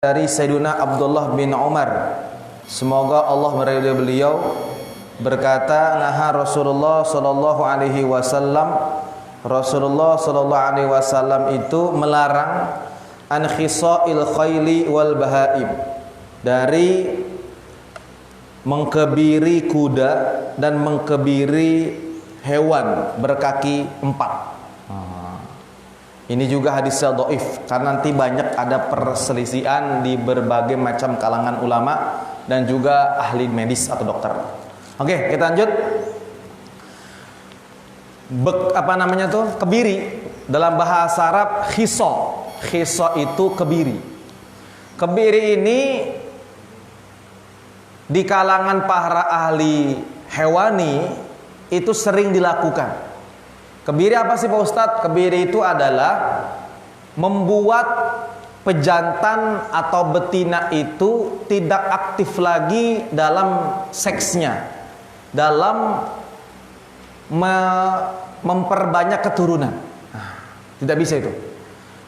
Dari Sayyidina Abdullah bin Umar, semoga Allah meridhai beliau, berkata, naha Rasulullah sallallahu alaihi wasallam, Rasulullah sallallahu alaihi wasallam itu melarang an khisa'il khayli wal bahaim, dari mengkebiri kuda dan mengkebiri hewan berkaki empat. Ini juga hadisnya dhaif, karena nanti banyak ada perselisihan di berbagai macam kalangan ulama dan juga ahli medis atau dokter. Oke, kita lanjut. Kebiri dalam bahasa Arab khisa. Khisa itu kebiri. Kebiri ini di kalangan para ahli hewani itu sering dilakukan. Kebiri apa sih Pak Ustadz? Kebiri itu adalah membuat pejantan atau betina itu tidak aktif lagi dalam seksnya, dalam memperbanyak keturunan. Tidak bisa itu.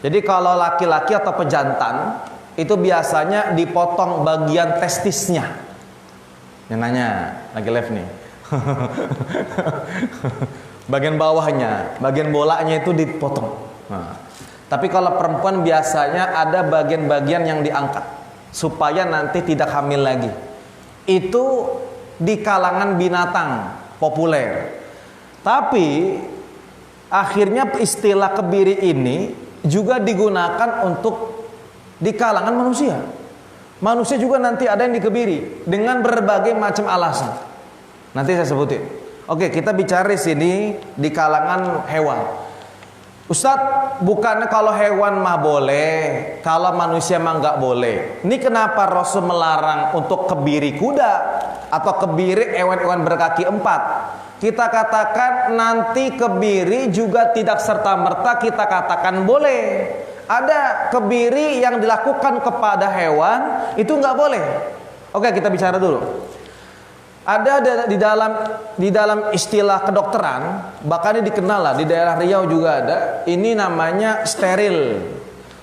Jadi kalau laki-laki atau pejantan itu biasanya dipotong bagian testisnya. Yang nanya lagi live nih. Bagian bawahnya, bagian bolanya itu dipotong. Tapi kalau perempuan biasanya ada bagian-bagian yang diangkat supaya nanti tidak hamil lagi. Itu di kalangan binatang populer. Tapi akhirnya istilah kebiri ini juga digunakan untuk di kalangan manusia. Manusia juga nanti ada yang dikebiri dengan berbagai macam alasan. Nanti saya sebutin. Oke, kita bicara di sini di kalangan hewan. Ustadz, bukannya kalau hewan mah boleh, kalau manusia mah nggak boleh. Ini kenapa Rasul melarang untuk kebiri kuda atau kebiri hewan-hewan berkaki empat? Kita katakan nanti kebiri juga tidak serta-merta kita katakan boleh. Ada kebiri yang dilakukan kepada hewan itu nggak boleh. Oke, kita bicara dulu. Ada di dalam istilah kedokteran, bahkan ini dikenal lah di daerah Riau juga ada. Ini namanya steril.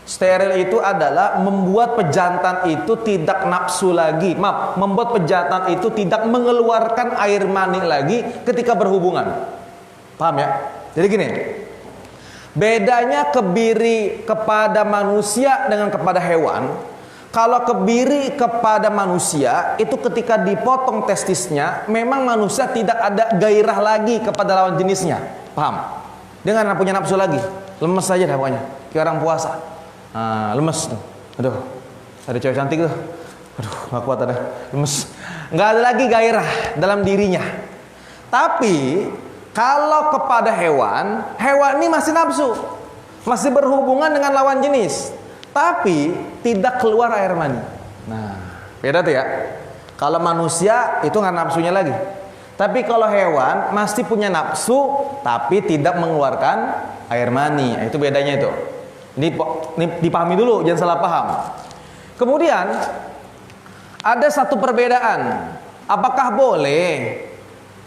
Steril itu adalah membuat pejantan itu tidak nafsu lagi. Membuat pejantan itu tidak mengeluarkan air mani lagi ketika berhubungan. Paham ya? Jadi gini. Bedanya kebiri kepada manusia dengan kepada hewan. Kalau kebiri kepada manusia itu ketika dipotong testisnya, memang manusia tidak ada gairah lagi kepada lawan jenisnya. Paham? Dia nggak punya nafsu lagi, lemes saja dah pokoknya, kayak orang puasa. Lemes tuh. Aduh, ada cewek cantik tuh. Aduh, nggak kuat ada, lemes. Nggak ada lagi gairah dalam dirinya. Tapi kalau kepada hewan, hewan ini masih nafsu, masih berhubungan dengan lawan jenis. Tapi tidak keluar air mani. Nah, beda tuh ya. Kalau manusia itu nggak nafsunya lagi. Tapi kalau hewan masih punya nafsu, tapi tidak mengeluarkan air mani. Nah, itu bedanya itu. Ini dipahami dulu, jangan salah paham. Kemudian ada satu perbedaan. Apakah boleh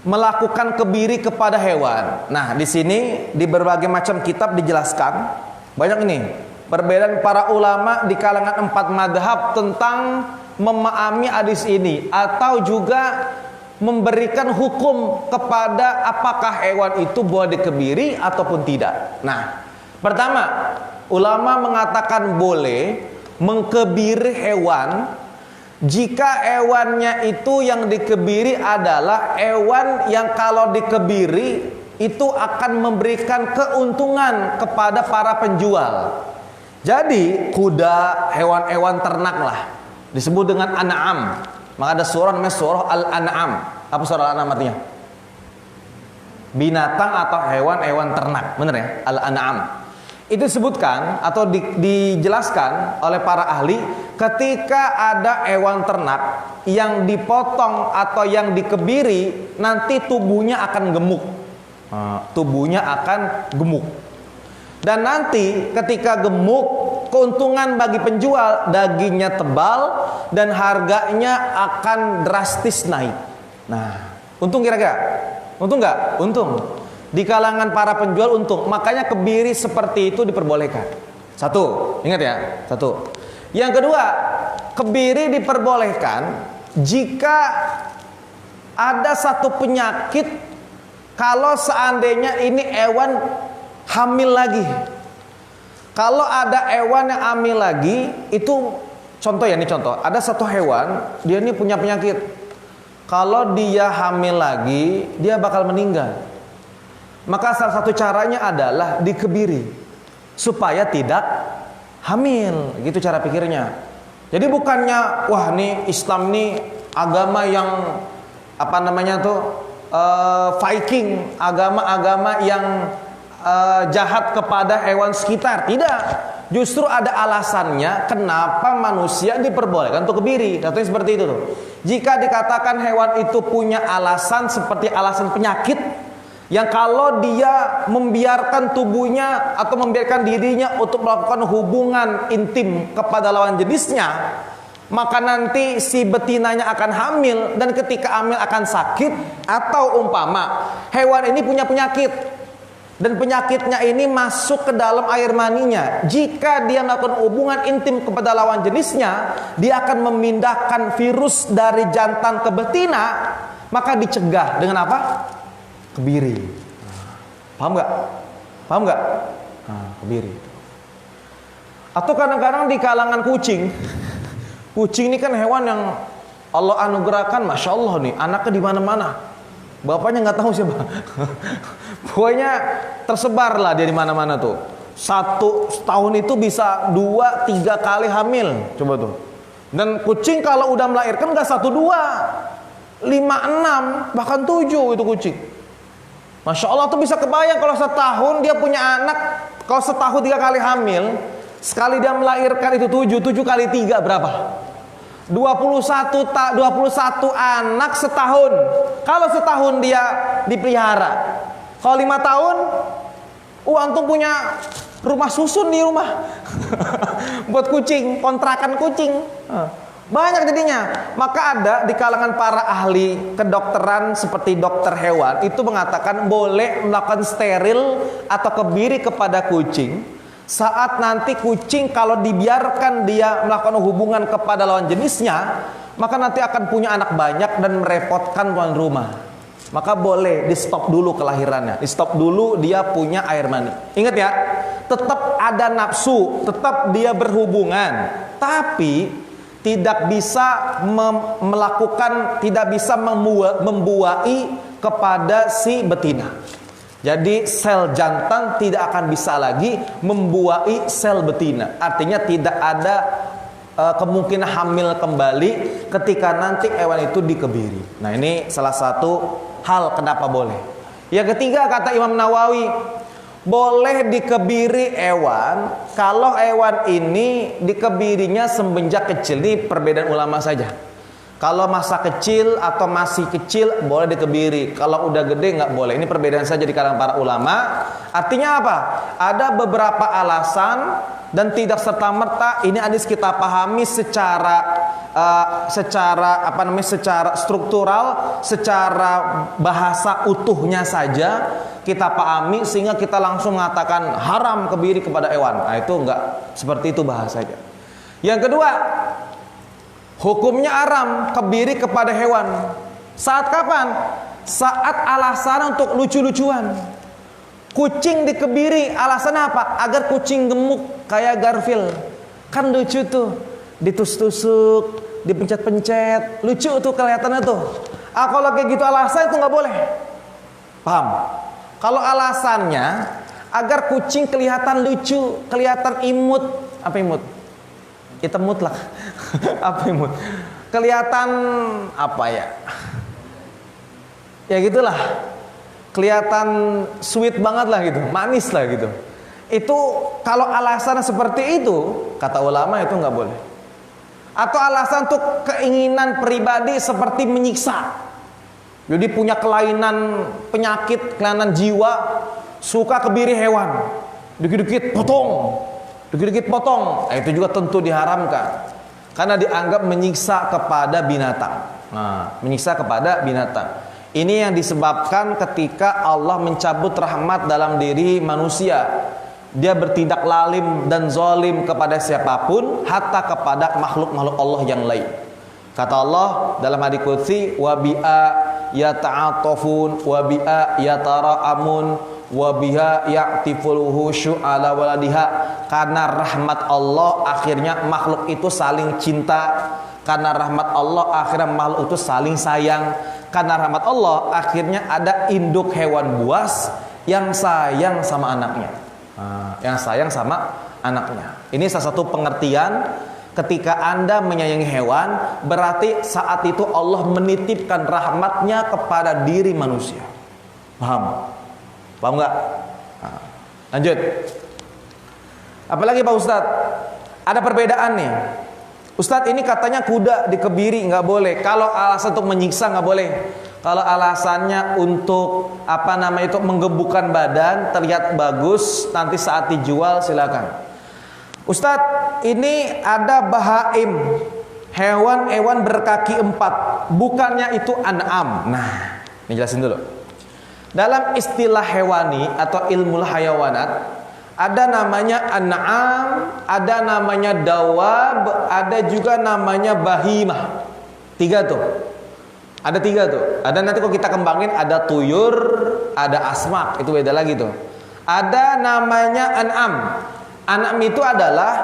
melakukan kebiri kepada hewan? Nah, di sini di berbagai macam kitab dijelaskan banyak ini. Perbedaan para ulama di kalangan 4 madhab tentang memahami hadis ini, atau juga memberikan hukum kepada apakah hewan itu boleh dikebiri ataupun tidak. Nah, pertama, ulama mengatakan boleh mengkebiri hewan jika hewannya itu yang dikebiri adalah hewan yang kalau dikebiri itu akan memberikan keuntungan kepada para penjual. Jadi kuda, hewan-hewan ternak lah, disebut dengan an'am. Maka ada surah namanya surah Al-An'am. Apa surah Al-An'am artinya? Binatang atau hewan-hewan ternak. Benar ya? Al-An'am. Itu disebutkan atau dijelaskan oleh para ahli ketika ada hewan ternak yang dipotong atau yang dikebiri, nanti tubuhnya akan gemuk. Tubuhnya akan gemuk. Dan nanti ketika gemuk, keuntungan bagi penjual, dagingnya tebal dan harganya akan drastis naik. Nah, untung kira-kira? Untung nggak? Untung. Di kalangan para penjual untung. Makanya kebiri seperti itu diperbolehkan. Satu, ingat ya, satu. Yang kedua, kebiri diperbolehkan jika ada satu penyakit, kalau seandainya ini hewan hamil lagi. Kalau ada hewan yang hamil lagi, itu contoh ya, ini contoh. Ada satu hewan, dia ini punya penyakit. Kalau dia hamil lagi, dia bakal meninggal. Maka salah satu caranya adalah dikebiri supaya tidak hamil. Gitu cara pikirnya. Jadi bukannya wah nih Islam nih agama yang apa namanya tuh Viking, agama-agama yang jahat kepada hewan sekitar. Tidak. Justru ada alasannya kenapa manusia diperbolehkan untuk kebiri. Contohnya seperti itu tuh. Jika dikatakan hewan itu punya alasan seperti alasan penyakit, yang kalau dia membiarkan tubuhnya atau membiarkan dirinya untuk melakukan hubungan intim kepada lawan jenisnya, maka nanti si betinanya akan hamil, dan ketika hamil akan sakit. Atau umpama hewan ini punya penyakit, dan penyakitnya ini masuk ke dalam air maninya. Jika dia melakukan hubungan intim kepada lawan jenisnya, dia akan memindahkan virus dari jantan ke betina. Maka dicegah dengan apa? Kebiri. Paham nggak? Paham nggak? Kebiri. Atau kadang-kadang di kalangan kucing. Kucing ini kan hewan yang Allah anugerahkan, masya Allah nih, anaknya di mana-mana. Bapaknya nggak tahu siapa. Pokoknya tersebar lah dia di mana-mana tuh. Satu tahun itu bisa 2-3 kali hamil. Coba tuh. Dan kucing kalau udah melahirkan nggak 1-2, 5-6, bahkan 7 itu kucing. Masya Allah tuh bisa kebayang kalau setahun dia punya anak. Kalau setahun 3 kali hamil, sekali dia melahirkan itu 7 kali 3 berapa? 21 anak setahun. Kalau setahun dia dipelihara. Kalau 5 tahun, antum punya rumah susun di rumah. Buat kucing, kontrakan kucing. Banyak jadinya. Maka ada di kalangan para ahli kedokteran seperti dokter hewan itu mengatakan boleh melakukan steril atau kebiri kepada kucing saat nanti kucing kalau dibiarkan dia melakukan hubungan kepada lawan jenisnya, maka nanti akan punya anak banyak dan merepotkan tuan rumah. Maka boleh di stop dulu kelahirannya, di stop dulu dia punya air mani. Ingat ya, tetap ada nafsu, tetap dia berhubungan, tapi tidak bisa melakukan, tidak bisa membuai kepada si betina. Jadi sel jantan tidak akan bisa lagi membuai sel betina. Artinya tidak ada kemungkinan hamil kembali ketika nanti hewan itu dikebiri. Nah ini salah satu hal kenapa boleh. Yang ketiga kata Imam Nawawi, boleh dikebiri hewan kalau hewan ini dikebirinya semenjak kecil. Ini perbedaan ulama saja. Kalau masa kecil atau masih kecil boleh dikebiri. Kalau udah gede nggak boleh. Ini perbedaan saja di kalangan para ulama. Artinya apa? Ada beberapa alasan dan tidak serta-merta ini hadis kita pahami secara secara struktural, secara bahasa utuhnya saja kita pahami sehingga kita langsung mengatakan haram kebiri kepada hewan. Nah, itu enggak seperti itu bahasanya. Yang kedua, hukumnya haram kebiri kepada hewan. Saat kapan? Saat alasan untuk lucu-lucuan. Kucing dikebiri alasan apa? Agar kucing gemuk kayak Garfield. Kan lucu tuh. Ditusuk-tusuk, dipencet-pencet, lucu tuh kelihatannya tuh. Kalau kayak gitu alasan itu nggak boleh. Paham? Kalau alasannya agar kucing kelihatan lucu, kelihatan imut. Apa imut? Hitam mutlak. Apa imut? Kelihatan apa ya? Ya gitulah. Kelihatan sweet banget lah gitu, manis lah gitu. Itu kalau alasan seperti itu, kata ulama itu nggak boleh. Atau alasan untuk keinginan pribadi seperti menyiksa. Jadi punya kelainan penyakit, kelainan jiwa, suka kebiri hewan. Dikit-dikit potong. Dikit-dikit potong. Nah, itu juga tentu diharamkan. Karena dianggap menyiksa kepada binatang. Nah, menyiksa kepada binatang. Ini yang disebabkan ketika Allah mencabut rahmat dalam diri manusia. dia bertindak lalim dan zalim kepada siapapun, hatta kepada makhluk-makhluk Allah yang lain. Kata Allah dalam hadits qudsi, wa bi'a yata'atafun wa bi'a yatara'amun wa biha ya'tifuluhu syu'ala waladiha. Karena rahmat Allah akhirnya makhluk itu saling cinta. Karena rahmat Allah akhirnya makhluk itu saling sayang. Karena rahmat Allah akhirnya ada induk hewan buas yang sayang sama anaknya. Yang sayang sama anaknya. Ini salah satu pengertian ketika Anda menyayangi hewan, berarti saat itu Allah menitipkan rahmatnya kepada diri manusia. Paham? Paham nggak? Lanjut. Apalagi Pak Ustadz? Ada perbedaan nih. Ustadz, ini katanya kuda dikebiri nggak boleh. Kalau alasan untuk menyiksa nggak boleh. Kalau alasannya untuk menggebukkan badan, terlihat bagus, nanti saat dijual silakan. Ustadz, ini ada bahaim, hewan-hewan berkaki 4, bukannya itu an'am. Nah, ini jelasin dulu. Dalam istilah hewani atau ilmu hayawanat, ada namanya an'am, ada namanya dawab, ada juga namanya bahimah. 3 tuh. Ada 3 tuh. Ada nanti kalau kita kembangin ada tuyur, ada asmak, itu beda lagi tuh. Ada namanya an'am. An'am itu adalah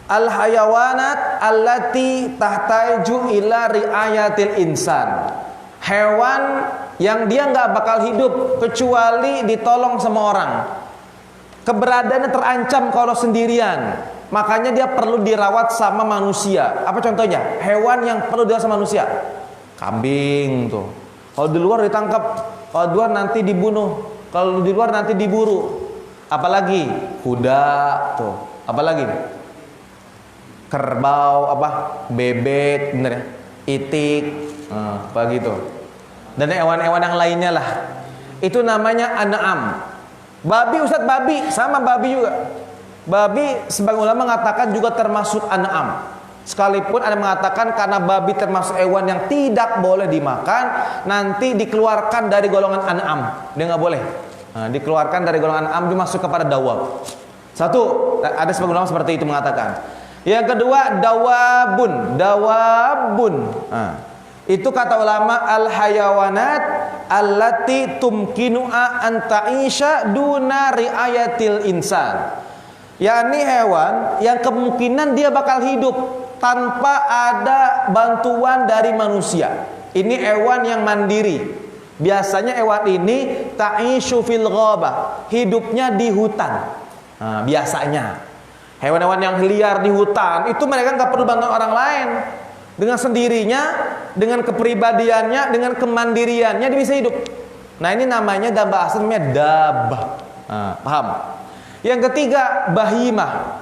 al-hayawanat allati tahtaju ila riayatil insan. Hewan yang dia nggak bakal hidup kecuali ditolong sama orang. Keberadaannya terancam kalau sendirian. Makanya dia perlu dirawat sama manusia. Apa contohnya? Hewan yang perlu dirawat sama manusia. Kambing tuh. Kalau di luar ditangkap, kalau di luar nanti dibunuh, kalau di luar nanti diburu. Apalagi kuda tuh, apalagi kerbau, bebek, bener ya, itik, apa gitu. Dan hewan-hewan yang lainnya lah. Itu namanya an'am. Babi, Ustadz, babi sama babi juga. Babi sebagian ulama mengatakan juga termasuk an'am. Sekalipun ada mengatakan karena babi termasuk hewan yang tidak boleh dimakan, nanti dikeluarkan dari golongan an'am. Dia nggak boleh. Dikeluarkan dari golongan an'am, dimasuk kepada dawab. Satu, ada sebagian ulama seperti itu mengatakan. Yang kedua, dawabun. Itu kata ulama al-hayawanat allati tumkinu'a an ta'isha duna riayatil insan. yakni hewan yang kemungkinan dia bakal hidup tanpa ada bantuan dari manusia. Ini hewan yang mandiri. Biasanya hewan ini ta'ishu fil ghabah, hidupnya di hutan. Nah, biasanya hewan-hewan yang liar di hutan itu mereka nggak perlu bantuan orang lain. Dengan sendirinya, dengan kepribadiannya, dengan kemandiriannya dia bisa hidup. Nah, ini namanya dalam bahasa namanya dabah. Nah, paham? Yang ketiga, bahimah.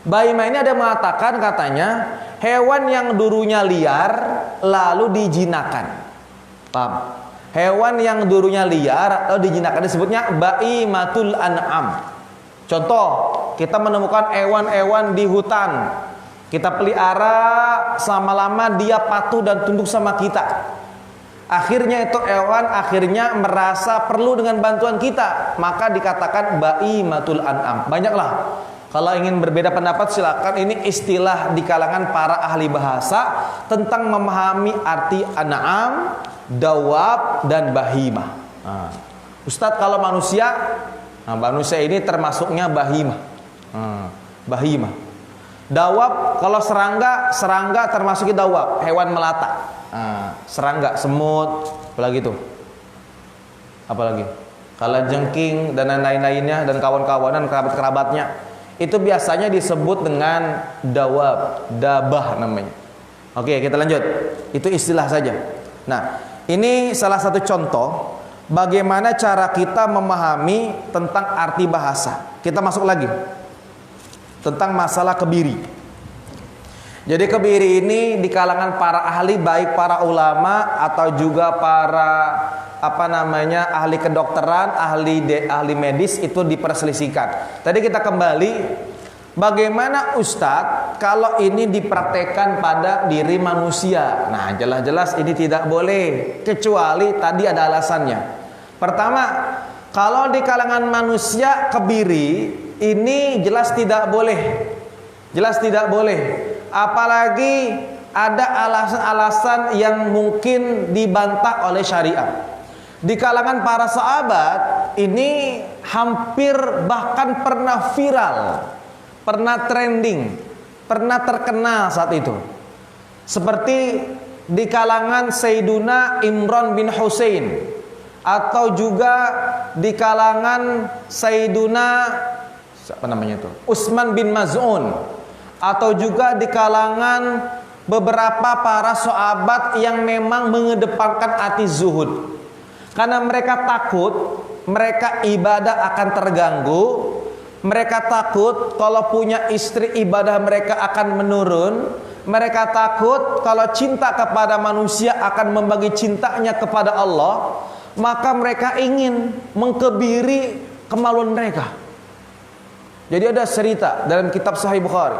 Bahimah ini ada mengatakan katanya hewan yang dulunya liar lalu dijinakan. Paham? Hewan yang dulunya liar lalu dijinakan disebutnya bahimatul an'am. Contoh, kita menemukan hewan-hewan di hutan. Kita pelihara, selama lama dia patuh dan tunduk sama kita. Akhirnya itu hewan akhirnya merasa perlu dengan bantuan kita, maka dikatakan bahimatul an'am. Banyaklah. Kalau ingin berbeda pendapat silakan, ini istilah di kalangan para ahli bahasa tentang memahami arti an'am, dawab dan bahimah. Nah, Ustadz, kalau manusia, manusia ini termasuknya bahimah. Bahimah. Dawab, kalau serangga termasuk dawab, hewan melata. Serangga, semut, apalagi itu? Apalagi? Kalau jengking dan lain-lainnya dan kawan-kawanan kerabat-kerabatnya, itu biasanya disebut dengan dawab, dabah namanya. Oke, kita lanjut. Itu istilah saja. Nah, ini salah satu contoh bagaimana cara kita memahami tentang arti bahasa. Kita masuk lagi tentang masalah kebiri. Jadi kebiri ini di kalangan para ahli, baik para ulama atau juga para ahli kedokteran, ahli medis, itu diperselisihkan. Tadi kita kembali bagaimana Ustadz kalau ini dipraktekkan pada diri manusia. Nah, jelas-jelas ini tidak boleh kecuali tadi ada alasannya. Pertama, Kalau di kalangan manusia kebiri ini jelas tidak boleh. Jelas tidak boleh. Apalagi ada alasan-alasan yang mungkin dibantah oleh syariat. Di kalangan para sahabat ini hampir bahkan pernah viral, pernah trending, pernah terkenal saat itu. Seperti di kalangan Sayyiduna Imran bin Husain, atau juga di kalangan Sayyiduna siapa namanya itu? Utsman bin Maz'un, atau juga di kalangan beberapa para sahabat yang memang mengedepankan hati zuhud. Karena mereka takut mereka ibadah akan terganggu, mereka takut kalau punya istri ibadah mereka akan menurun, mereka takut kalau cinta kepada manusia akan membagi cintanya kepada Allah. Maka mereka ingin mengkebiri kemaluan mereka. Jadi ada cerita dalam kitab Sahih Bukhari.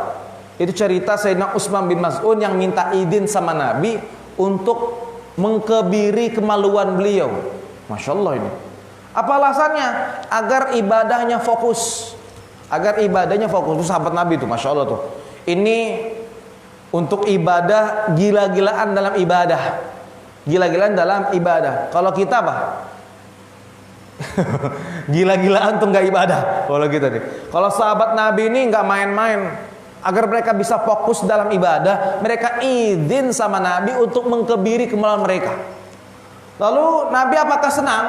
Itu cerita Sayyidina Utsman bin Maz'un yang minta izin sama Nabi untuk mengkebiri kemaluan beliau. Masya Allah ini. Apa alasannya? Agar ibadahnya fokus. Agar ibadahnya fokus. Itu sahabat Nabi itu, Masya Allah tuh. Ini untuk ibadah, gila-gilaan dalam ibadah. Gila-gilaan dalam ibadah. Kalau kita apa? Gila-gilaan tuh nggak ibadah. Kalau kita nih. Kalau sahabat Nabi ini nggak main-main. Agar mereka bisa fokus dalam ibadah, mereka izin sama Nabi untuk mengkebiri kemaluan mereka. Lalu Nabi apakah senang?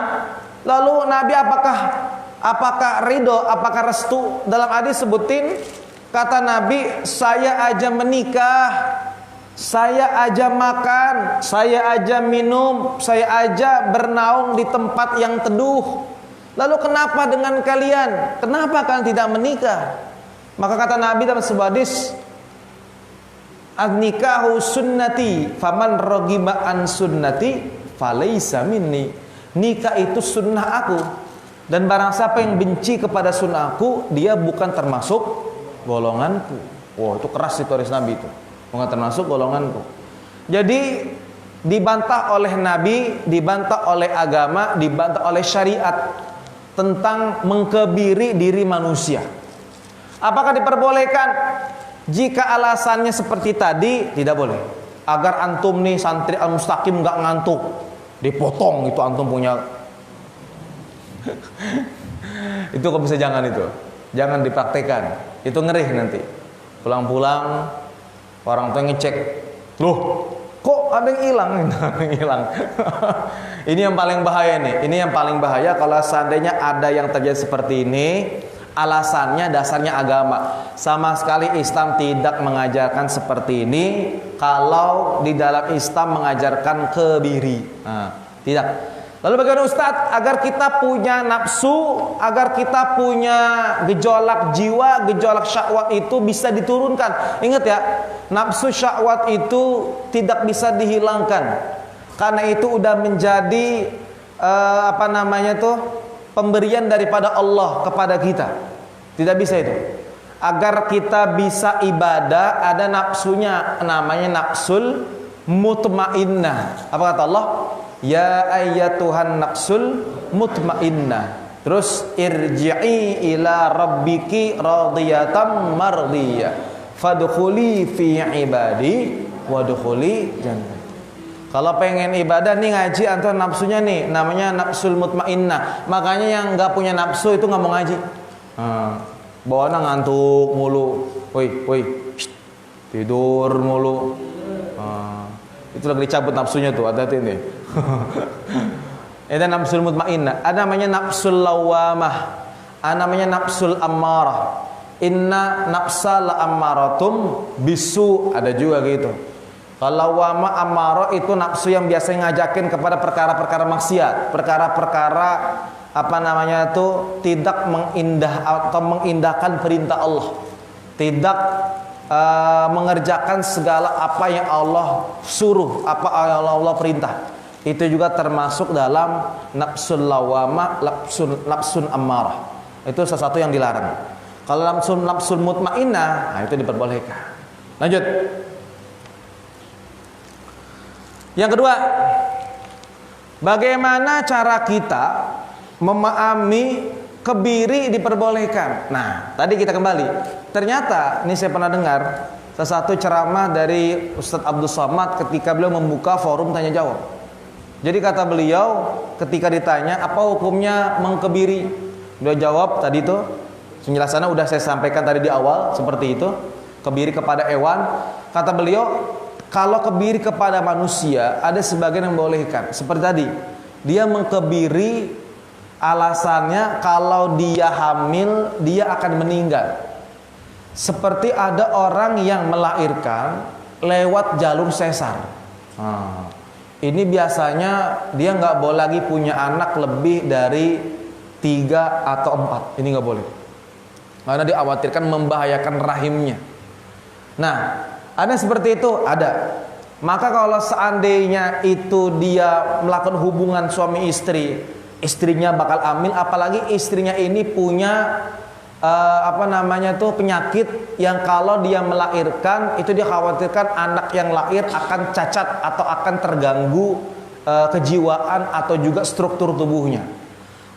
Lalu Nabi apakah ridho? Apakah restu? Dalam hadis sebutin, kata Nabi, saya aja menikah, saya aja makan, saya aja minum, saya aja bernaung di tempat yang teduh. Lalu kenapa dengan kalian? Kenapa kalian tidak menikah? Maka kata Nabi dalam sebuah hadis, "An-nikahu sunnati, faman raghiba an sunnati falaysa minni." Nikah itu sunnah aku, dan barang siapa yang benci kepada sunnahku, dia bukan termasuk golonganku. Wow, itu keras itu hadis Nabi itu. Bukan termasuk golonganku. Jadi dibantah oleh Nabi, dibantah oleh agama, dibantah oleh syariat tentang mengkebiri diri manusia. Apakah diperbolehkan? Jika alasannya seperti tadi, tidak boleh. Agar antum nih santri al-mustaqim nggak ngantuk, dipotong itu antum punya. Itu kok bisa jangan itu. Jangan dipraktekkan. Itu ngeri nanti. Pulang-pulang orang tua ngecek, loh, kok ada yang hilang? Ini yang paling bahaya nih. Ini yang paling bahaya kalau seandainya ada yang terjadi seperti ini. Alasannya dasarnya agama. Sama sekali Islam tidak mengajarkan seperti ini. Kalau di dalam Islam mengajarkan kebiri, tidak. Lalu bagaimana Ustadz? Agar kita punya nafsu, agar kita punya gejolak jiwa, gejolak syahwat itu bisa diturunkan. Ingat ya, nafsu syahwat itu tidak bisa dihilangkan. Karena itu udah menjadi pemberian daripada Allah kepada kita. Tidak bisa itu. Agar kita bisa ibadah, ada nafsunya, namanya nafsul mutmainnah. Apa kata Allah? Ya ayyatuhan nafsul mutmainnah. Terus irji'i ila rabbiki radiyatan mardiyah. Fadkhuli fi ibadi wadkhuli jannah. Kalau pengen ibadah nih ngaji antar nafsunya nih, namanya nafsul mutmainnah. Makanya yang nggak punya nafsu itu nggak mau ngaji. Bawaannya ngantuk mulu, woi, tidur mulu. Itu lagi dicabut nafsunya tuh, hati-hati nih. Itu nafsul mutmainnah. Ada namanya nafsul lawamah, ada namanya nafsul ammarah. Inna nafsal ammaratum bisu, ada juga gitu. Kalau lawamah ammarah itu nafsu yang biasanya ngajakin kepada perkara-perkara maksiat, perkara-perkara tidak mengindahkan perintah Allah, tidak mengerjakan segala apa yang Allah suruh, apa yang Allah perintah. Itu juga termasuk dalam nafsul lawamah, nafsun ammarah. Itu sesuatu yang dilarang. Kalau nafsul mutmainnah, itu diperbolehkan. Lanjut. Yang kedua, bagaimana cara kita Memaami kebiri diperbolehkan. Nah, tadi kita kembali. Ternyata, ini saya pernah dengar salah satu ceramah dari Ustadz Abdul Somad ketika beliau membuka forum tanya jawab. Jadi kata beliau ketika ditanya apa hukumnya mengkebiri, beliau jawab tadi itu penjelasannya udah saya sampaikan tadi di awal seperti itu. Kebiri kepada hewan, kata beliau kalau kebiri kepada manusia ada sebagian yang membolehkan. Seperti tadi, dia mengkebiri alasannya kalau dia hamil dia akan meninggal. Seperti ada orang yang melahirkan lewat jalur sesar. Ini biasanya dia nggak boleh lagi punya anak lebih dari 3 atau 4. Ini nggak boleh, karena dikhawatirkan membahayakan rahimnya. Nah, ada seperti itu, ada. Maka kalau seandainya itu dia melakukan hubungan suami istri, istrinya bakal hamil, apalagi istrinya ini punya penyakit yang kalau dia melahirkan itu dia khawatirkan anak yang lahir akan cacat atau akan terganggu kejiwaan atau juga struktur tubuhnya.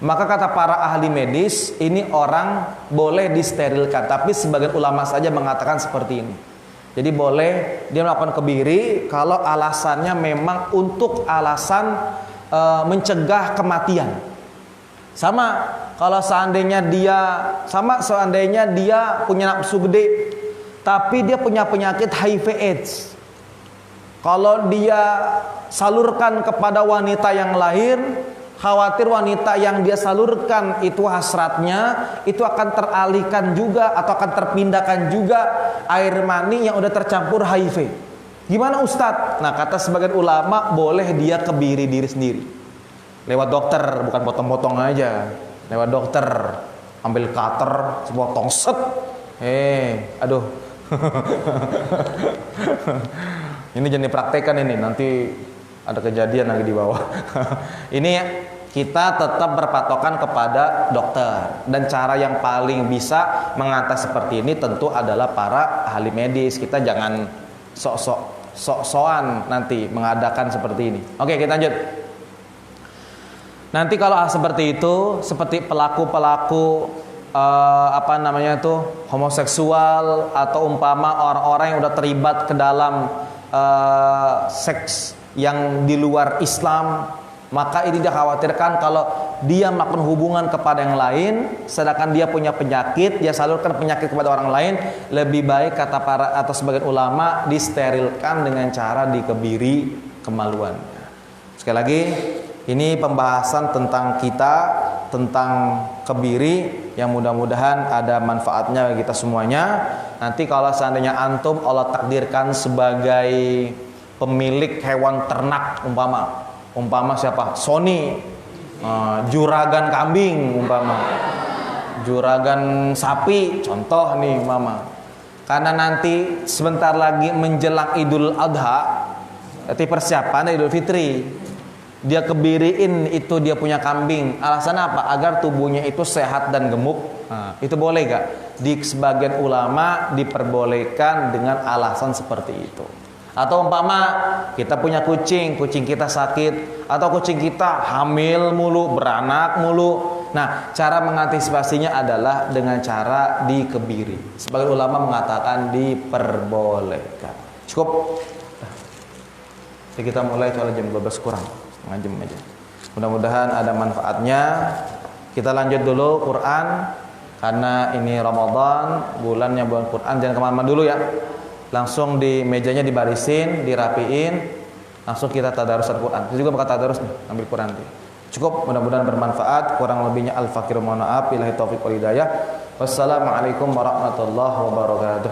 Maka kata para ahli medis, ini orang boleh disterilkan, tapi sebagian ulama saja mengatakan seperti ini. Jadi boleh dia melakukan kebiri kalau alasannya memang untuk alasan mencegah kematian. Sama kalau seandainya dia punya nafsu gede, tapi dia punya penyakit HIV/AIDS. Kalau dia salurkan kepada wanita yang lahir, khawatir wanita yang dia salurkan itu hasratnya itu akan teralihkan juga atau akan terpindahkan juga air mani yang udah tercampur HIV. Gimana Ustadz? Nah, kata sebagian ulama boleh dia kebiri diri sendiri lewat dokter, bukan potong-potong aja, lewat dokter ambil cutter sepotong set. Aduh. Ini jangan dipraktekan ini, nanti ada kejadian lagi di bawah. Ini kita tetap berpatokan kepada dokter, dan cara yang paling bisa mengatasi seperti ini tentu adalah para ahli medis. Kita jangan sok-sokan nanti mengadakan seperti ini. Oke, kita lanjut. Nanti kalau seperti itu, seperti pelaku-pelaku homoseksual atau umpama orang-orang yang udah terlibat ke dalam seks yang di luar Islam, maka ini dikhawatirkan kalau dia melakukan hubungan kepada yang lain, sedangkan dia punya penyakit, dia salurkan penyakit kepada orang lain, lebih baik kata para atau sebagian ulama disterilkan dengan cara dikebiri kemaluan. Sekali lagi, ini pembahasan tentang kebiri yang mudah-mudahan ada manfaatnya bagi kita semuanya. Nanti kalau seandainya antum Allah takdirkan sebagai pemilik hewan ternak, umpama siapa? Sony, juragan kambing, juragan sapi, contoh nih umpama. Karena nanti sebentar lagi menjelang Idul Adha, nanti persiapan Idul Fitri. Dia kebiriin itu dia punya kambing. Alasan apa? Agar tubuhnya itu sehat dan gemuk. Itu boleh gak? Di sebagian ulama diperbolehkan dengan alasan seperti itu. Atau umpama kita punya kucing kita sakit, atau kucing kita hamil mulu, beranak mulu. Nah, cara mengantisipasinya adalah dengan cara dikebiri. Sebagian ulama mengatakan diperbolehkan. Cukup. Jadi kita mulai soal jam 12 kurang, setengah jam aja. Mudah-mudahan ada manfaatnya. Kita lanjut dulu Quran, karena ini Ramadan, bulannya bulan Quran. Jangan kemana-mana dulu ya. Langsung di mejanya dibarisin, dirapiin, langsung kita tadarusan Quran. Itu juga bakal tadarus nih, ambil Quran nih. Cukup, mudah-mudahan bermanfaat. Kurang lebihnya al-fakir mohon maaf. Billahi taufiq wal hidayah. Wassalamualaikum warahmatullahi wabarakatuh.